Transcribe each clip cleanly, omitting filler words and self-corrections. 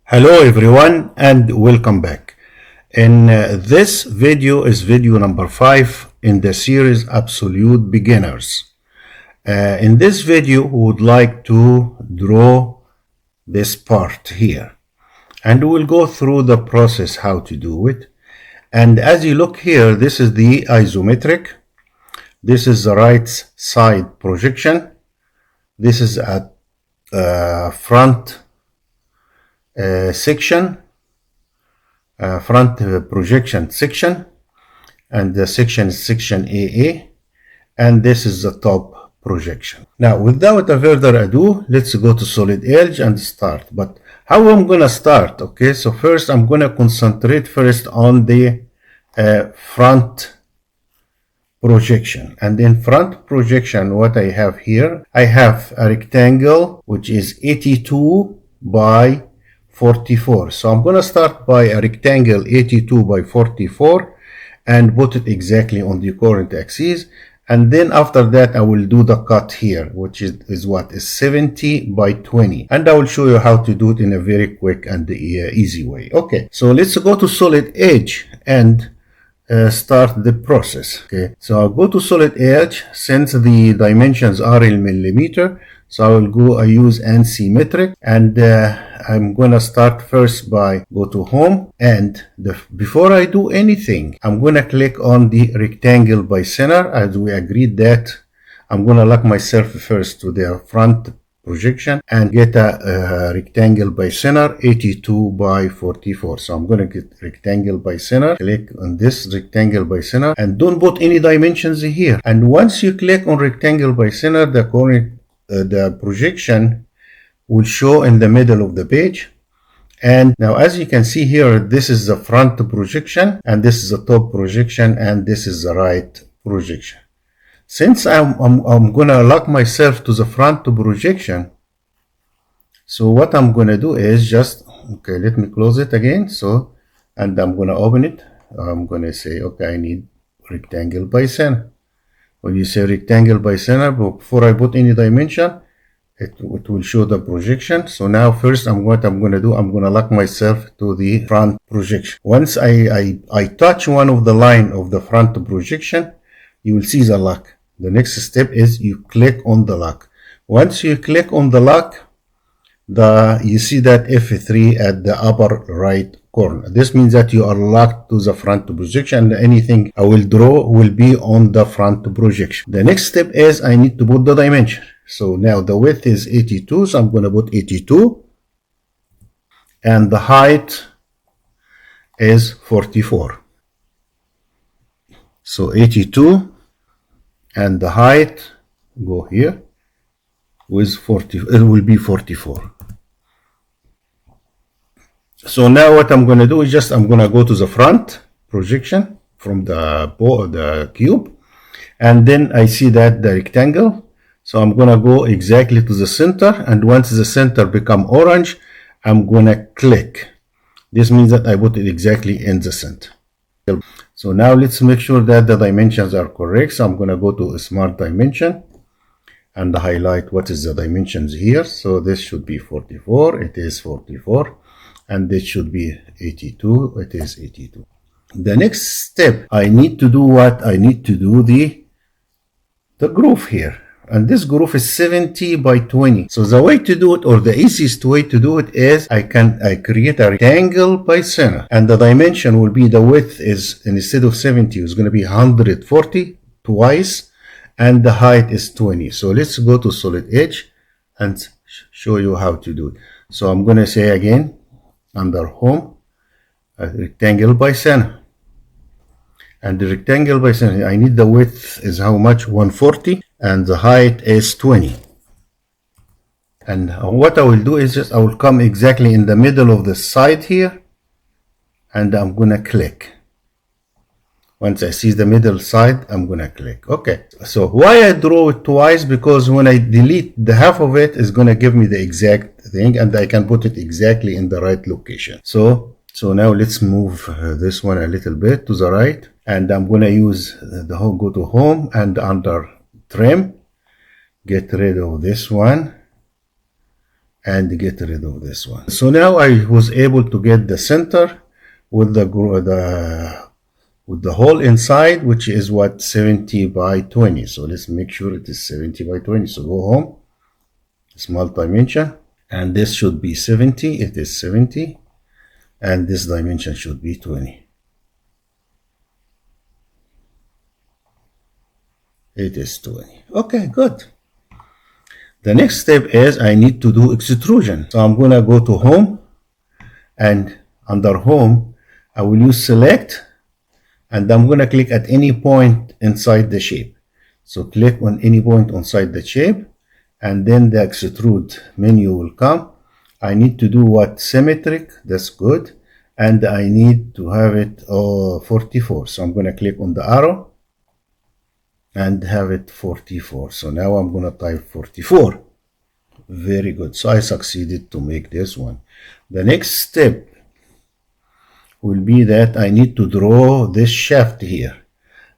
Hello everyone and welcome back. In this video is video number 5 in the series Absolute Beginners. In this video we would like to draw this part here and we'll go through the process how to do it. And as you look here, this is the isometric, this is the right side projection, this is a front section, front projection section, and the section is section AA, and this is the top projection. Now without a further ado, let's go to solid edge and start. But how I'm gonna start? Okay, so first I'm gonna concentrate first on the front projection. And in front projection, what I have here, I have a rectangle which is 82 by 44. So I'm going to start by a rectangle 82 by 44 and put it exactly on the current axis. And then after that, I will do the cut here, which is what is 70 by 20. And I will show you how to do it in a very quick and easy way. Okay, so let's go to solid edge and start the process. Okay, so I'll go to solid edge. Since the dimensions are in millimeter, so I use ANSI metric, and I'm gonna start first by go to home, and before I do anything, I'm gonna click on the rectangle by center. As we agreed that I'm gonna lock myself first to the front projection and get a rectangle by center 82 by 44. So I'm going to get rectangle by center, click on this rectangle by center, and don't put any dimensions here. And once you click on rectangle by center, the projection will show in the middle of the page. And now as you can see here, this is the front projection, and this is the top projection, and this is the right projection. Since I'm gonna lock myself to the front projection, so what I'm gonna do is just, okay, let me close it again. So, and I'm gonna open it. I'm gonna say, okay, I need rectangle by center. When you say rectangle by center, before I put any dimension, it will show the projection. So now first what I'm gonna do, I'm gonna lock myself to the front projection. Once I touch one of the line of the front projection, you will see the lock. The next step is you click on the lock. Once you click on the lock, you see that F3 at the upper right corner. This means that you are locked to the front projection, and anything I will draw will be on the front projection. The next step is I need to put the dimension. So now the width is 82, so I'm going to put 82, and the height is 44. So 82, and the height, go here, with 40, it will be 44. So now what I'm going to do is just, I'm going to go to the front projection from the cube, and then I see that the rectangle. So I'm going to go exactly to the center, and once the center become orange, I'm going to click. This means that I put it exactly in the center. So now let's make sure that the dimensions are correct. So I'm going to go to a smart dimension and highlight what is the dimensions here. So this should be 44. It is 44. And this should be 82. It is 82. The next step, I need to do what? I need to do the groove here. And this groove is 70 by 20. So the way to do it, or the easiest way to do it, is I create a rectangle by center, and the dimension will be, the width is, instead of 70, it's going to be 140 twice, and the height is 20. So let's go to solid edge and show you how to do it. So I'm going to say again, under home, a rectangle by center. And the rectangle by center, I need the width is how much? 140, and the height is 20. And what I will do is just, I will come exactly in the middle of the side here, and I'm gonna click. Once I see the middle side, I'm gonna click. Okay, so why I draw it twice? Because when I delete the half of it, is gonna give me the exact thing, and I can put it exactly in the right location. So now let's move this one a little bit to the right, and I'm gonna use the home, go to home, and under trim, get rid of this one, and get rid of this one. So now I was able to get the center with the hole inside, which is what, 70 by 20. So let's make sure it is 70 by 20. So go home, small dimension, and this should be 70. It is 70, and this dimension should be 20. It is 20. Okay, good. The next step is I need to do extrusion. So I'm gonna go to home, and under home I will use select, and I'm gonna click at any point inside the shape. So click on any point inside the shape, and then the extrude menu will come. I need to do what? Symmetric. That's good. And I need to have it 44. So I'm gonna click on the arrow and have it 44. So now I'm gonna type 44. Very good. So I succeeded to make this one. The next step will be that I need to draw this shaft here,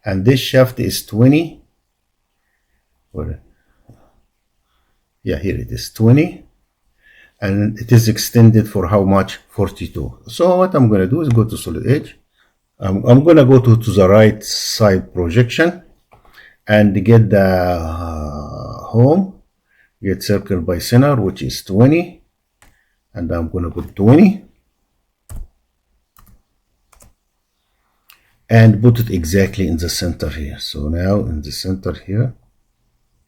and this shaft is 20. Yeah, here it is, 20, and it is extended for how much? 42. So what I'm gonna do is go to solid edge. I'm gonna go to the right side projection and get the home, get circle by center, which is 20, and I'm gonna put 20 and put it exactly in the center here. So now in the center here,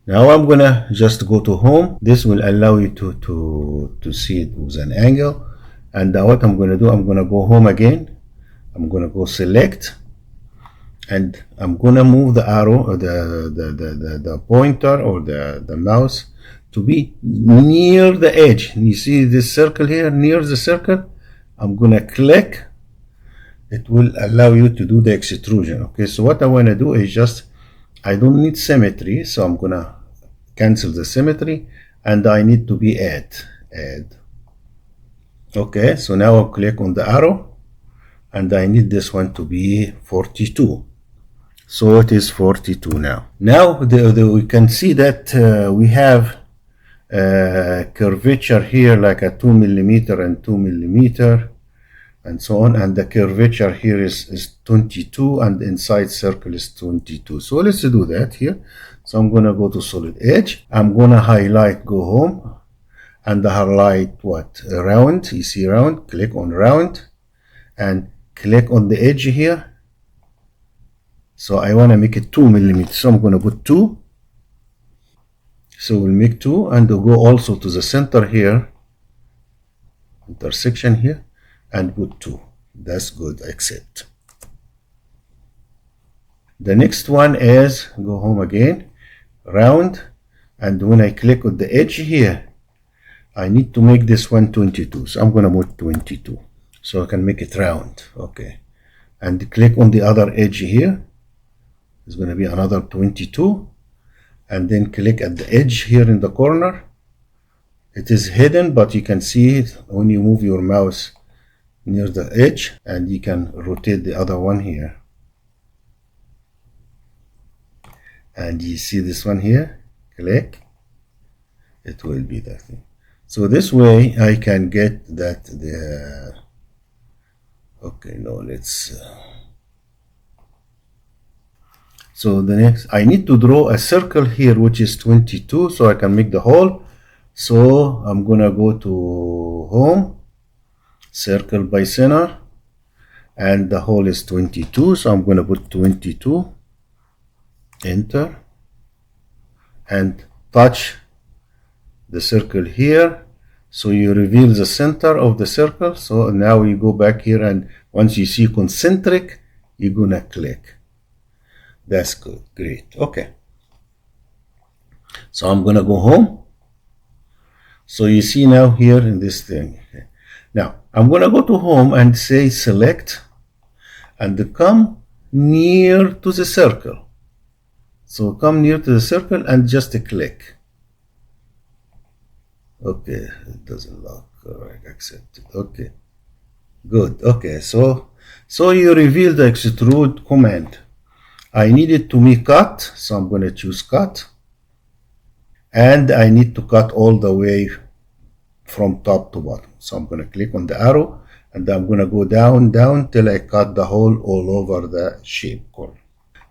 now I'm gonna just go to home. This will allow you to see it with an angle. And what I'm gonna do, I'm gonna go home again. I'm gonna go select, and I'm gonna move the arrow, the pointer or the mouse to be near the edge. You see this circle here, near the circle. I'm gonna click. It will allow you to do the extrusion. Okay, so what I want to do is just, I don't need symmetry, so I'm gonna cancel the symmetry, and I need to be add. Okay, so now I'll click on the arrow, and I need this one to be 42. So it is 42 now. Now we can see that we have curvature here, like a 2 millimeter and 2 millimeter, and so on, and the curvature here is 22, and inside circle is 22. So let's do that here. So I'm gonna go to solid edge. I'm gonna highlight, go home, and highlight what? Round. You see round? Click on round, and click on the edge here. So I wanna make it 2 millimeters. So I'm gonna put 2. So we'll make 2, and we'll go also to the center here, intersection here, and put 2. That's good. Accept. The next one is go home again, round, and when I click on the edge here, I need to make this one 22. So I'm gonna put 22, so I can make it round. Okay, and click on the other edge here. It's gonna be another 22, and then click at the edge here in the corner. It is hidden, but you can see it when you move your mouse near the edge, and you can rotate the other one here, and you see this one here, click, it will be that thing. So this way I can get that the okay, no, let's so the next I need to draw a circle here which is 22, so I can make the hole. So I'm gonna go to home, circle by center, and the hole is 22, so I'm going to put 22, enter, and touch the circle here, so you reveal the center of the circle. So now you go back here, and once you see concentric, you're gonna click. That's good. Great. Okay, so I'm gonna go home. So you see now here in this thing, okay. Now I'm gonna go to home and say select, and come near to the circle. So come near to the circle and just click. Okay, it doesn't lock. Alright, accept it. Okay, good. Okay, so you reveal the extrude command. I needed to make cut, so I'm gonna choose cut, and I need to cut all the way from top to bottom. So I'm going to click on the arrow, and I'm going to go down, down till I cut the hole all over the shape core.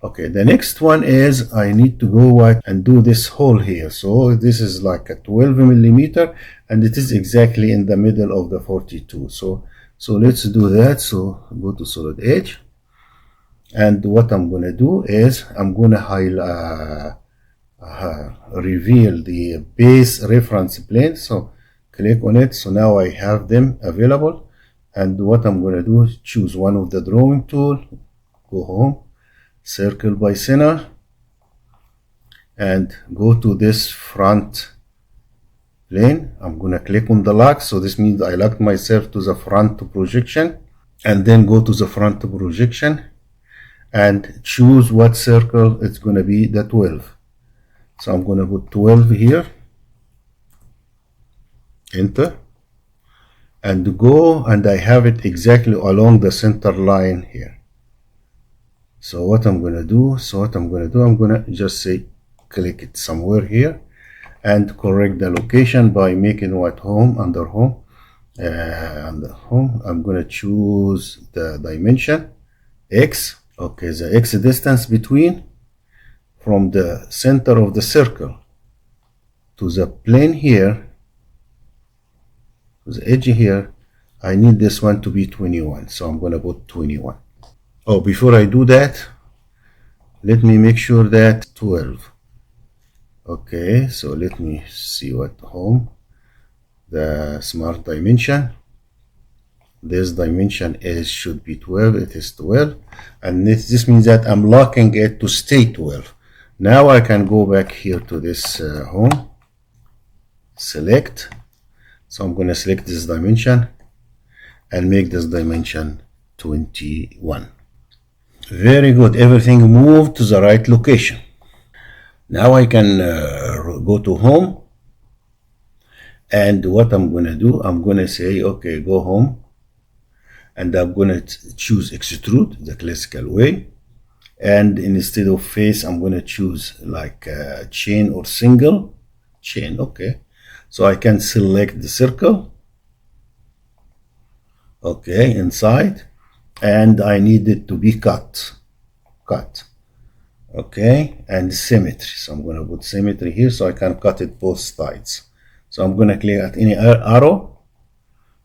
Okay, the next one is I need to go and do this hole here. So this is like a 12 millimeter, and it is exactly in the middle of the 42. So let's do that. So go to solid edge, and what I'm going to do is I'm going to reveal the base reference plane. So click on it. So now I have them available, and what I'm going to do is choose one of the drawing tool, go home, circle by center, and go to this front plane. I'm going to click on the lock. So this means I locked myself to the front projection, and then go to the front projection and choose what circle it's going to be, the 12. So I'm going to put 12 here, enter, and go, and I have it exactly along the center line here. So what I'm going to do, I'm going to just say click it somewhere here and correct the location by making what, home, under home, I'm going to choose the dimension X. Okay, the X distance between from the center of the circle to the plane here, to the edge here, I need this one to be 21. So I'm going to put 21. Oh, before I do that, let me make sure that 12. Okay, so let me see what home, the smart dimension. This dimension should be 12. It is 12, and this means that I'm locking it to stay 12. Now I can go back here to this home, select. So I'm going to select this dimension and make this dimension 21. Very good. Everything moved to the right location. Now I can go to home, and what I'm going to do, I'm going to say, okay, go home, and I'm going to choose extrude the classical way, and instead of face I'm going to choose like chain or single chain. Okay, so I can select the circle, okay, inside, and I need it to be cut, okay, and symmetry. So I'm going to put symmetry here so I can cut it both sides. So I'm going to click at any arrow,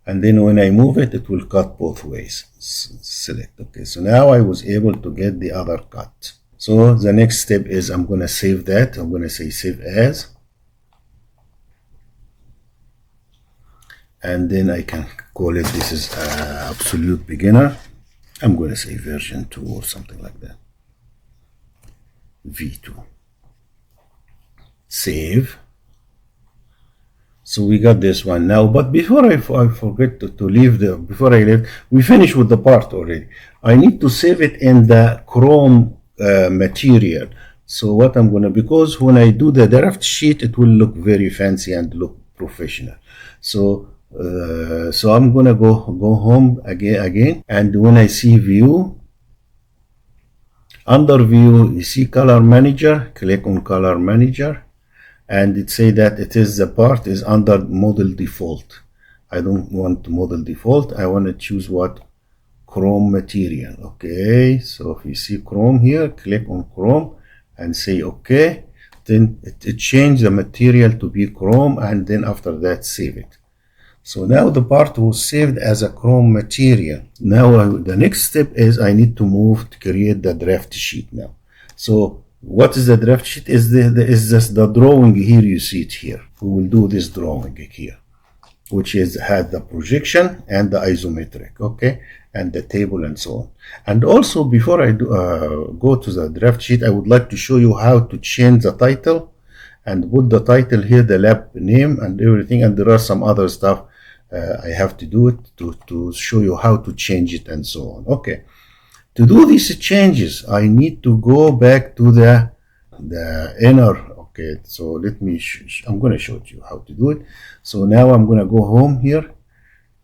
and then when I move it, it will cut both ways. Select. Okay, so now I was able to get the other cut. So the next step is I'm going to save that. I'm going to say save as, and then I can call it, this is absolute beginner. I'm going to say version 2 or something like that, V2. Save. So we got this one now, but before I forget to leave before I leave, we finished with the part already. I need to save it in the Chrome material. So what I'm going to, because when I do the draft sheet, it will look very fancy and look professional. So I'm going to go home again, and when I see view, under view, you see color manager, click on color manager, and it say that it is, the part is under model default. I don't want model default. I want to choose what, Chrome material. Okay, so if you see Chrome here, click on Chrome and say okay. Then it change the material to be Chrome, and then after that save it. So now the part was saved as a Chrome material. Now the next step is I need to move to create the draft sheet now. So what is the draft sheet? Is just the drawing here, you see it here. We will do this drawing here, which had the projection and the isometric, okay, and the table and so on. And also before I go to the draft sheet, I would like to show you how to change the title and put the title here, the lab name and everything, and there are some other stuff I have to do it to show you how to change it and so on. Okay, to do these changes, I need to go back to the inner. Okay, so let me I'm going to show you how to do it. So now I'm going to go home here,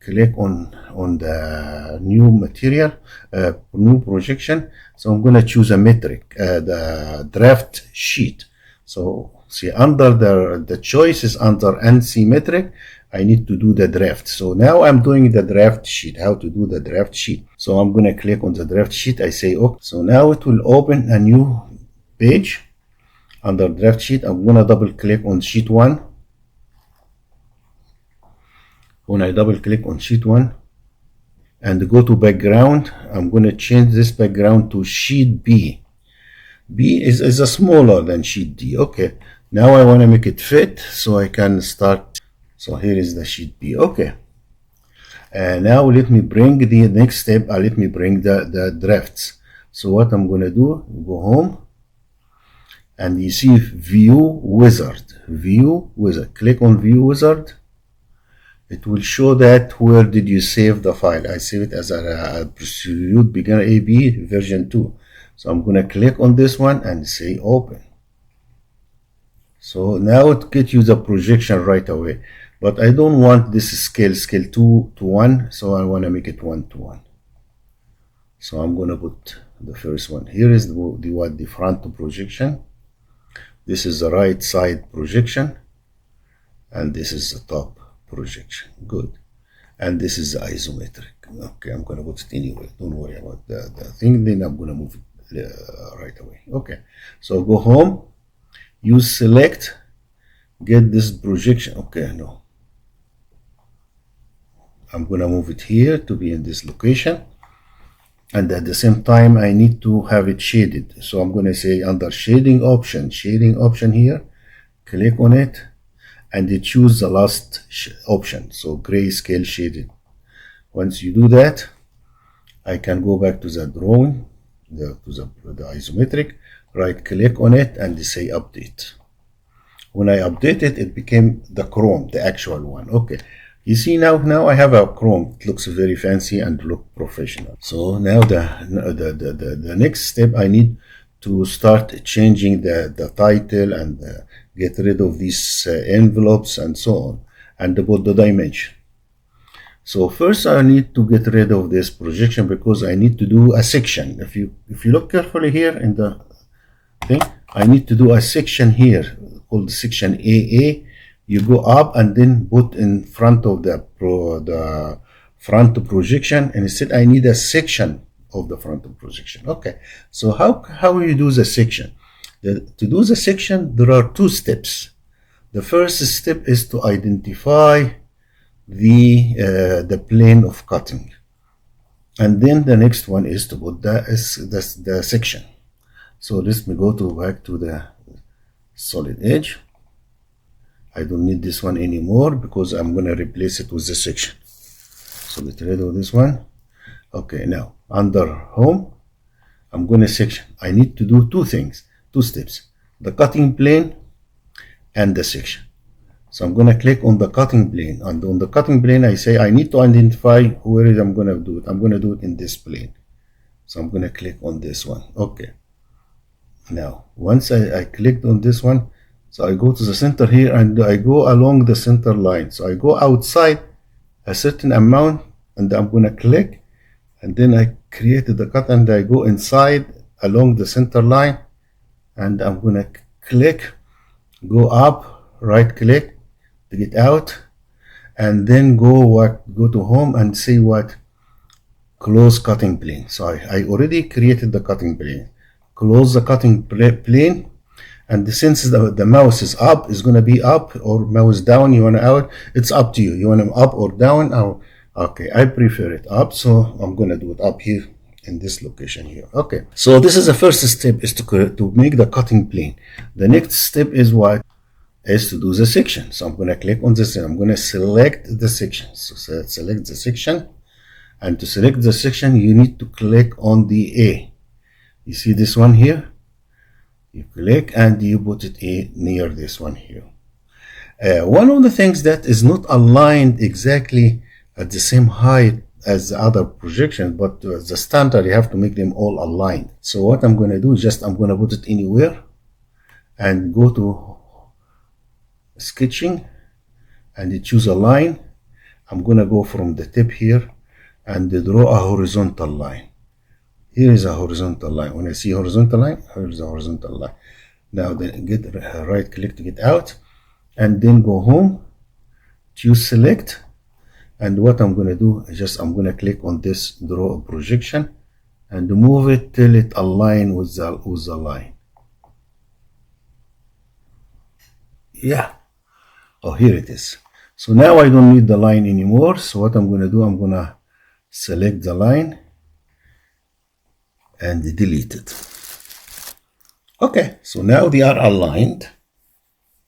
click on the new material, new projection. So I'm going to choose a metric, the draft sheet. So see, under the choices under NC metric, I need to do the draft. So now I'm doing the draft sheet, how to do the draft sheet. So I'm going to click on the draft sheet. I say okay. So now it will open a new page under draft sheet. I'm going to double click on sheet 1. When I double click on sheet 1 and go to background, I'm going to change this background to sheet B. B is a smaller than sheet D. Okay, now I want to make it fit so I can start. So here is the sheet B. Okay, now let me bring the next step. Let me bring the drafts. So what I'm going to do, go home, and you see view wizard. Click on view wizard. It will show that where did you save the file. I save it as a Pursuit Beginner AB version 2. So I'm going to click on this one and say open. So now it gets you the projection right away. But I don't want this scale 2:1. So I want to make it 1:1. So I'm going to put the first one. Here is the front projection. This is the right side projection. And this is the top projection. Good. And this is the isometric. Okay, I'm going to put it anyway. Don't worry about the thing. Then I'm going to move it right away. Okay, so go home. You select, get this projection. Okay, no. I'm going to move it here to be in this location. And at the same time, I need to have it shaded. So I'm going to say under shading option here, click on it. And you choose the last option, so grayscale shaded. Once you do that, I can go back to the drawing, to the isometric, right click on it and say update. When I update it, it became the chrome, the actual one. Okay, you see now I have a chrome. It looks very fancy and look professional. So now the next step, I need to start changing the title and get rid of these envelopes and so on, and put the dimension. So first I need to get rid of this projection because I need to do a section. If you look carefully here in the thing, I need to do a section here called section AA. You go up and then put in front of the front projection, and instead I need a section of the front projection. Okay, so how you do the section? To do the section, there are 2 steps. The first step is to identify the plane of cutting, and then the next one is to put the section. So let me go back to the solid edge. I don't need this one anymore because I'm going to replace it with the section. So get rid of this one. Okay, now under home, I'm going to section. I need to do 2 things. 2 steps, the cutting plane and the section. So I'm going to click on the cutting plane, and on the cutting plane I say I need to identify where I'm going to do it. I'm going to do it in this plane. So I'm going to click on this one. Okay, now once I clicked on this one, so I go to the center here and I go along the center line. So I go outside a certain amount and I'm going to click, and then I created the cut and I go inside along the center line. And I'm going to click, go up, right click to get out, and then go to home and say close cutting plane. So I already created the cutting plane. Close the cutting plane, and since the mouse is up, it's going to be up, or mouse down, you want to out, it's up to you. You want them up or down? Okay, I prefer it up, so I'm going to do it up here in this location here. Okay, so this is the first step, is to make the cutting plane. The next step is to do the section. So I'm going to click on this and I'm going to select the section. So select the section, and to select the section you need to click on the A. You see this one here? You click and you put it near this one here. One of the things that is not aligned exactly at the same height as the other projection, but the standard, you have to make them all aligned. So what I'm going to do is I'm going to put it anywhere and go to sketching and you choose a line. I'm going to go from the tip here and draw a horizontal line. Here is a horizontal line. When I see horizontal line, here's a horizontal line. Now then right click to get out, and then go home, choose select, and what I'm going to do is I'm going to click on this draw a projection and move it till it align with the line. Yeah. Oh, here it is. So now I don't need the line anymore. So what I'm going to do, I'm going to select the line and delete it. Okay, so now they are aligned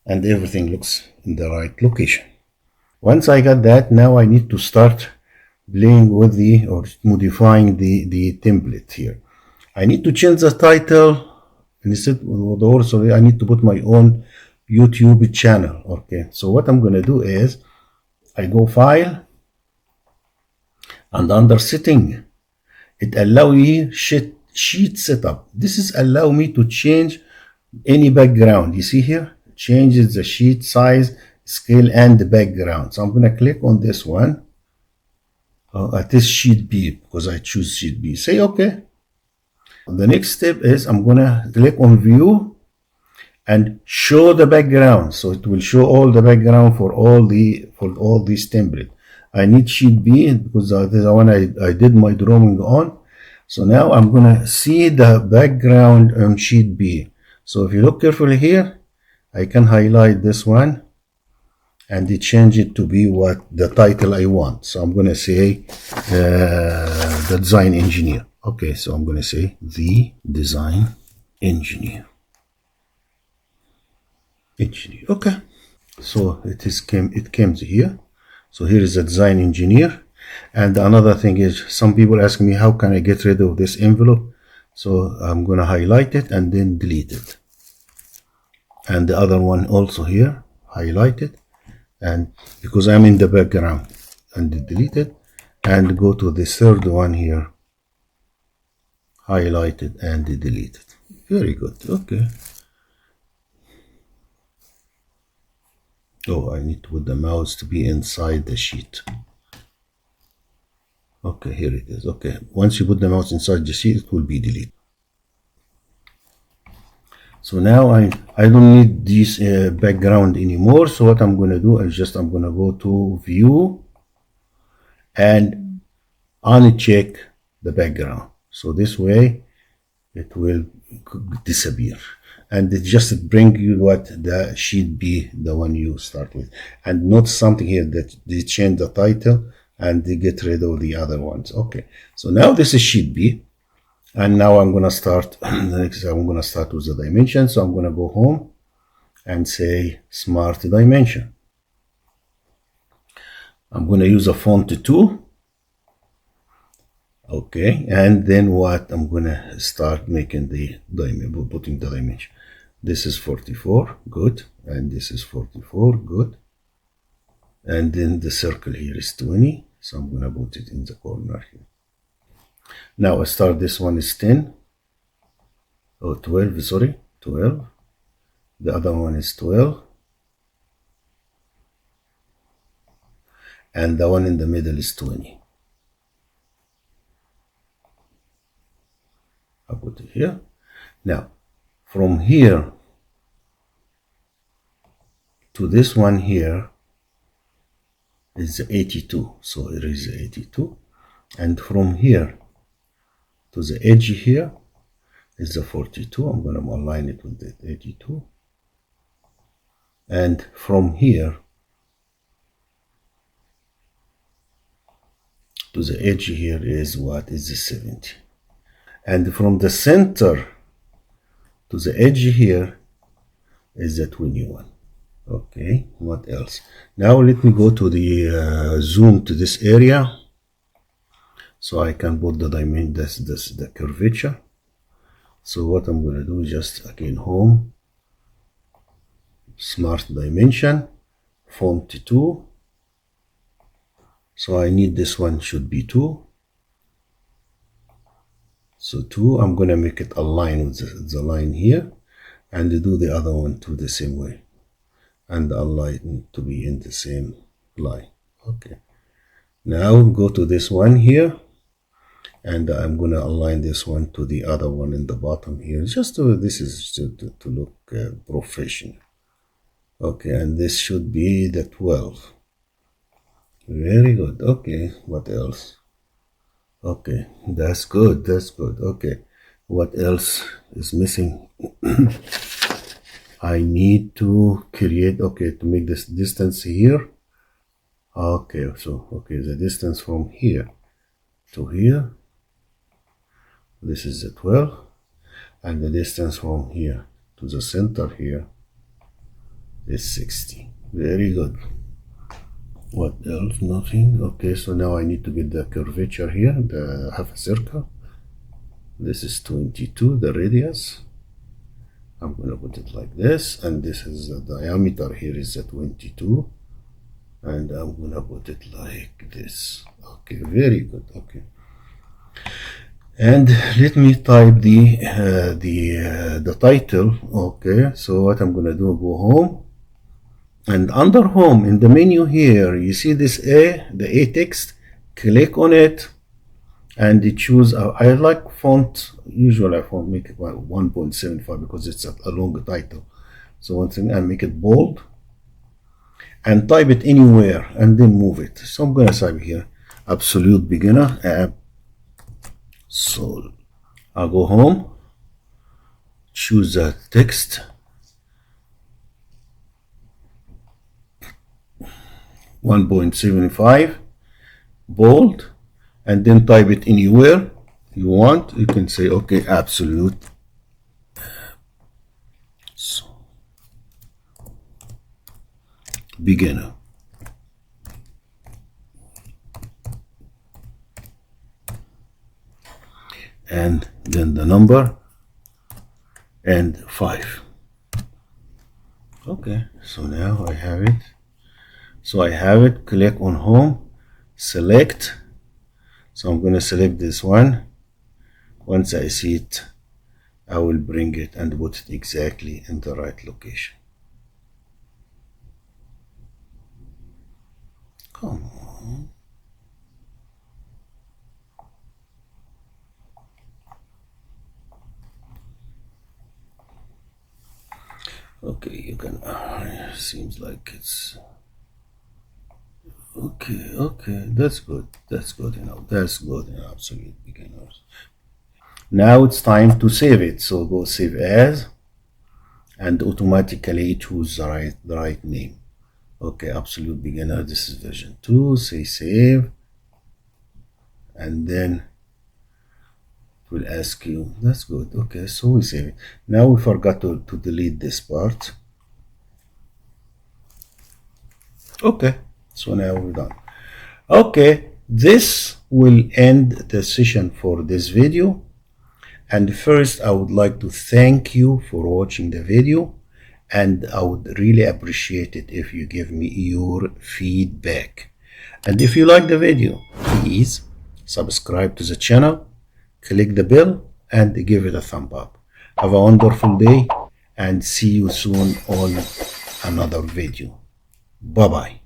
and everything looks in the right location. Once I got that, now I need to start playing with or modifying the template here. I need to change the title. Instead, also I need to put my own YouTube channel. Okay, so what I'm going to do is I go file, and under setting, it allow me sheet setup. This is allow me to change any background. You see here, changes the sheet size, scale, and the background. So I'm going to click on this one. At this sheet B, because I choose sheet B. Say okay. The next step is I'm going to click on view and show the background. So it will show all the background for all these templates. I need sheet B because this is the one I did my drawing on. So now I'm going to see the background on sheet B. So if you look carefully here, I can highlight this one and change it to be what the title I want. So I'm going to say the design engineer. Okay, so I'm going to say the design engineer. Okay, so it came here. So here is the design engineer. And another thing is, some people ask me, how can I get rid of this envelope? So I'm going to highlight it and then delete it. And the other one also here, highlight it, and because I'm in the background, and delete it, and go to the third one here, highlight it and delete it. Very good. Okay. Oh, I need to put the mouse to be inside the sheet. Okay, here it is. Okay, once you put the mouse inside the sheet, it will be deleted. So now I don't need this background anymore. So what I'm going to do is I'm going to go to view and uncheck the background. So this way it will disappear. And it just bring you what the sheet B, the one you start with. And note something here that they change the title and they get rid of the other ones. Okay, so now this is sheet B. And now I'm going to start, I'm going to start with the dimension. So I'm going to go home and say smart dimension. I'm going to use a font 2. Okay, and then what? I'm going to start making putting the dimension. This is 44, good. And this is 44, good. And then the circle here is 20. So I'm going to put it in the corner here. Now I start, this one is 10. Oh, 12, sorry, 12. The other one is 12. And the one in the middle is 20. I put it here. Now, from here to this one here is 82. So it is 82. And from here to the edge here is the 42. I'm going to align it with the 82. And from here to the edge here is what? Is the 70. And from the center to the edge here is the 21. Okay, what else? Now let me go to the zoom to this area, so I can put the dimension, the curvature. So what I'm going to do is just again home, smart dimension, font 2. So I need this one should be 2. So 2, I'm going to make it align with the line here, and do the other one to the same way, and align to be in the same line. Okay. Now go to this one here, and I'm going to align this one to the other one in the bottom here. Just this is to look professional. Okay, and this should be the 12. Very good. Okay, what else? Okay, that's good. That's good. Okay, what else is missing? I need to create, okay, to make this distance here. Okay, so, okay, the distance from here to here, this is the 12, and the distance from here to the center here is 60. Very good. What else? Nothing. Okay, so now I need to get the curvature here, the half a circle. This is 22, the radius. I'm going to put it like this, and this is the diameter here is the 22, and I'm going to put it like this. Okay, very good. Okay, and let me type the title. Okay, so what I'm going to do, go home, and under home in the menu here, you see this the A text. Click on it and choose. I like font. Usually I font make it 1.75 because it's a long title. So one thing, I make it bold and type it anywhere and then move it. So I'm gonna type here absolute beginner. So I'll go home, choose the text, 1.75, bold, and then type it anywhere you want. You can say, okay, absolute. So, beginner. And then the number and 5. Okay, so now I have it. So I have it. Click on home, select. So I'm going to select this one. Once I see it, I will bring it and put it exactly in the right location. Come on. Okay, you can, seems like it's, okay, that's good, that's good enough, that's good enough, absolute beginners. Now it's time to save it, so go save as, and automatically choose the right name. Okay, absolute beginner, this is version 2, say save, and then it will ask you, that's good. Okay, so we save it. Now we forgot to delete this part. Okay, so now we're done. Okay, this will end the session for this video. And first, I would like to thank you for watching the video, and I would really appreciate it if you give me your feedback. And if you like the video, please subscribe to the channel, click the bell, and give it a thumb up. Have a wonderful day, and see you soon on another video. Bye-bye.